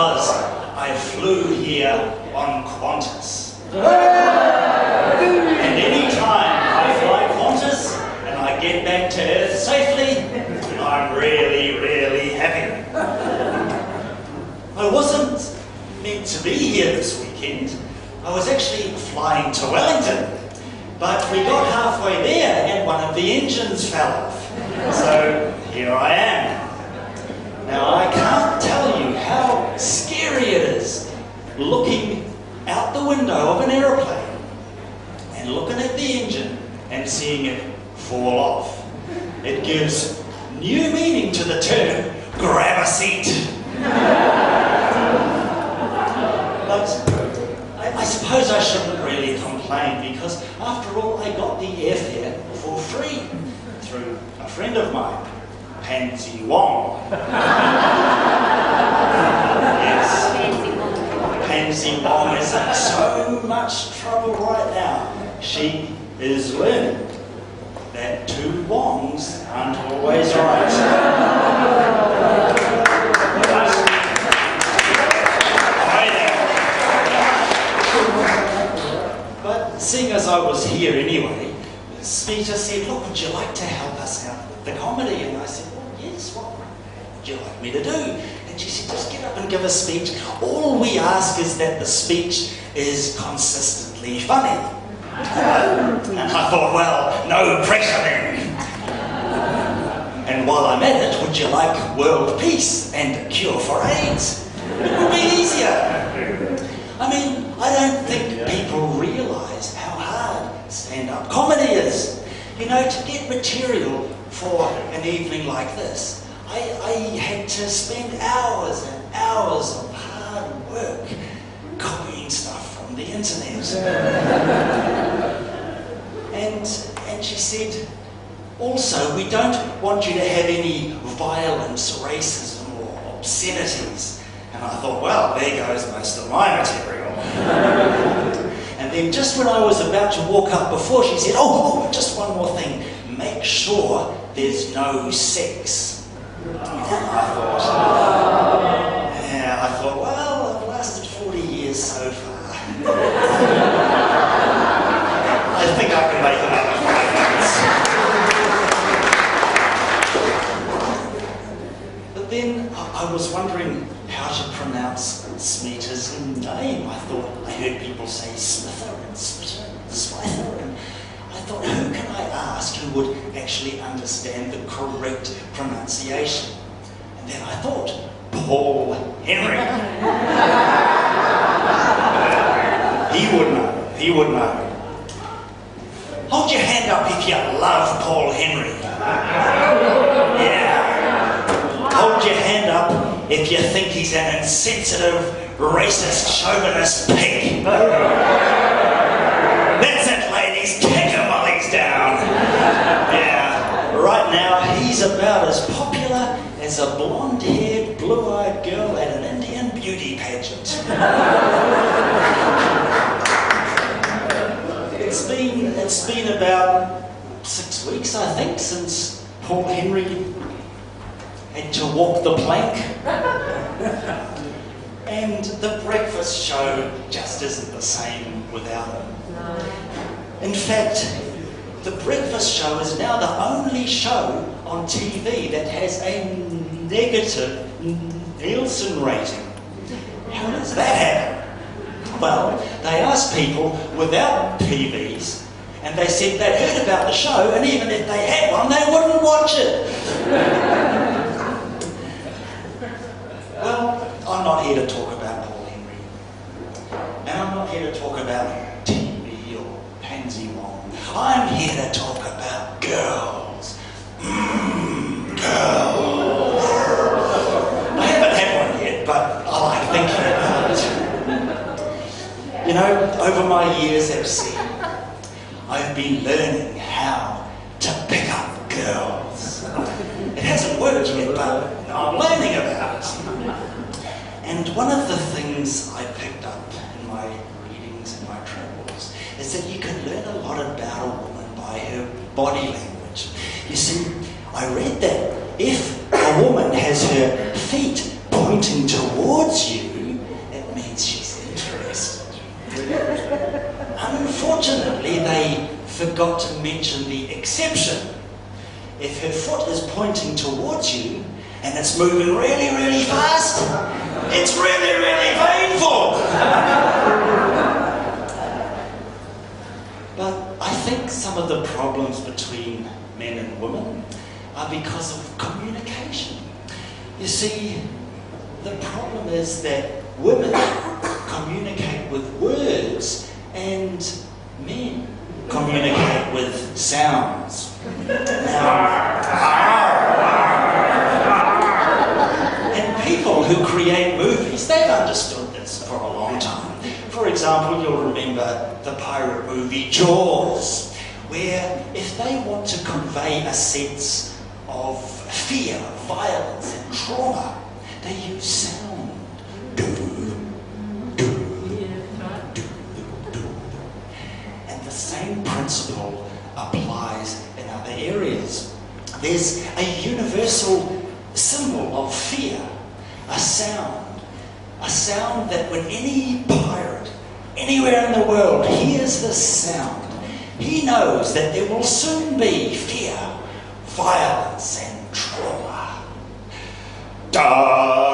because I flew here on Quantas. And any time I fly Quantas and I get back to Earth safely, I'm really, really happy. I wasn't meant to be here this weekend. I was actually flying to Wellington, but we got halfway there and one of the engines fell off. So here I am. Now I can't tell you how scary it is looking out the window of an aeroplane and looking at the engine and seeing it fall off. It gives new meaning to the term, grab a seat. But I suppose I shouldn't really complain because after all I got the airfare for free through a friend of mine, Pansy Wong. Yes. Pansy Wong is in so much trouble right now. She is learning that two Wongs aren't always right. But seeing as I was here anyway, Smita said, look, would you like to help us out with the comedy? And I said, well, yes, what would you like me to do? And she said, just get up and give a speech. All we ask is that the speech is consistently funny. And I thought, well, no pressure then. And while I'm at it, would you like world peace and a cure for AIDS? It would be easier. I mean, I don't think people realise how hard stand-up comedy is. You know, to get material for an evening like this, I had to spend hours and hours of hard work copying stuff from the internet. And she said, also, we don't want you to have any violence, racism or obscenities. And I thought, well, there goes most of my material. And then just when I was about to walk up before, she said, oh, just one more thing. Make sure there's no sex. And I thought, well, I've lasted 40 years so far. I think I can make another 5 minutes. But then I was wondering how to pronounce Smita's name. I thought I heard people say Smither and Smitter and Swither, and I thought, who can I ask who would actually understand the correct pronunciation? And then I thought, Paul Henry. He would know. Hold your hand up if you love Paul Henry. Yeah. Hold your hand up if you think he's an insensitive, racist, chauvinist pig. That's it, ladies. Kick him while he's down. Yeah. Right now, he's about as popular as a blonde-haired, blue-eyed girl at an Indian beauty pageant. It's been about 6 weeks, I think, since Paul Henry had to walk the plank. And the breakfast show just isn't the same without him. No. In fact, the breakfast show is now the only show on TV that has a negative Nielsen rating. How does that happen? Well, they asked people without TVs, and they said they'd heard about the show, and even if they had one, they wouldn't watch it. Well, I'm not here to talk about Paul Henry. And I'm not here to talk about TV or Pansy Wong. I'm here to talk about girls. Girls. I haven't had one yet, but I like thinking about it. You know, over my years at sea, I've been learning how to pick up girls. It hasn't worked yet, but I'm learning about it. And one of the things I picked up in my readings and my travels is that you can learn a lot about a woman by her body language. You see, I read that if a woman has her feet pointing towards you, forgot to mention the exception. If her foot is pointing towards you and it's moving really, really fast, it's really, really painful. But I think some of the problems between men and women are because of communication. You see, the problem is that women communicate with words and men communicate with sounds. And people who create movies, they've understood this for a long time. For example, you'll remember the pirate movie Jaws, where if they want to convey a sense of fear, violence and trauma, they use sound. And the same principle applies in other areas. There's a universal symbol of fear, a sound that when any pirate anywhere in the world hears this sound, he knows that there will soon be fear, violence and trauma. Duh!